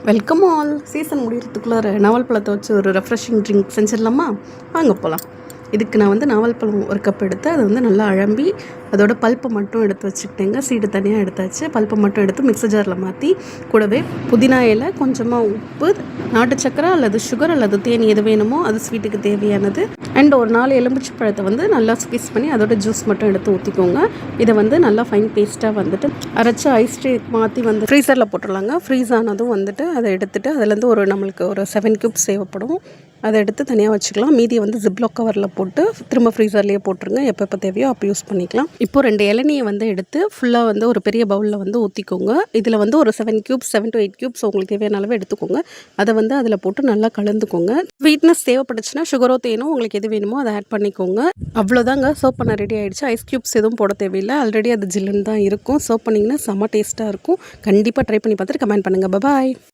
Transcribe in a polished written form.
Welcome all. Season முடிகிறதுக்குள்ளார நாவல் பழத்தை வச்சு ஒரு ரெஃப்ரெஷிங் ட்ரிங்க் செஞ்சிடலாமா? வாங்க போகலாம். இதுக்கு நான் வந்து நாவல் பழம் ஒரு கப் எடுத்து அதை வந்து நல்லா அழம்பி அதோட பல்ப்பை மட்டும் எடுத்து வச்சுக்கிட்டேங்க. சீடு தனியாக எடுத்தாச்சு. பல்ப்பை மட்டும் எடுத்து மிக்ஸர் ஜாரில் மாற்றி கூடவே புதினா இலை, கொஞ்சமாக உப்பு, நாட்டு சக்கரை அல்லது சுகர் அல்லது தேன் எது வேணுமோ அது ஸ்வீட்டுக்கு தேவையானது, அண்ட் ஒரு 4 எலுமிச்சை பழத்தை வந்து நல்லா ஸ்குவீஸ் பண்ணி அதோட ஜூஸ் மட்டும் எடுத்து ஊற்றிக்கோங்க. இதை வந்து நல்லா ஃபைன் பேஸ்ட்டாக வந்துட்டு அரைச்சி ஐஸ் ட்ரே மாற்றி வந்து ஃப்ரீசரில் போட்டுடலாங்க. ஃப்ரீஸ் ஆனதும் வந்துட்டு அதை எடுத்துகிட்டு அதுலேருந்து நம்மளுக்கு ஒரு 7 கியூப்ஸ் தேவைப்படும். அதை எடுத்து தனியாக வச்சுக்கலாம். மீதியை வந்து ஜிப்லாக் கவரில் போட்டு திரும்ப ஃப்ரீசர்லேயே போட்டுருங்க. எப்போ தேவையோ அப்போ யூஸ் பண்ணிக்கலாம். இப்போ 2 இளநியை வந்து எடுத்து ஃபுல்லாக வந்து ஒரு பெரிய பவுலில் வந்து ஊற்றிக்கோங்க. இதில் வந்து ஒரு 7 to 8 கியூப்ஸ் உங்களுக்கு தேவையான அளவு எடுத்துக்கோங்க. அதை வந்து அதில் போட்டு நல்லா கலந்துக்கோங்க. ஸ்வீட்னஸ் தேவைப்பட்டுச்சுன்னா சுகரோ தேனோ உங்களுக்கு எது வேணுமோ அதை ஆட் பண்ணிக்கோங்க. அவ்வளோதாங்க, சர்வ் பண்ண ரெடி ஆகிடுச்சு. ஐஸ் கியூப்ஸ் எதுவும் போட தேவையில்லை. ஆல்ரெடி அது ஜில்லுன்னு தான் இருக்கும். சர்வ் பண்ணிங்கன்னா செம்ம டேஸ்ட்டாக இருக்கும். கண்டிப்பாக ட்ரை பண்ணி பார்த்துட்டு கமெண்ட் பண்ணுங்கள். பாய்.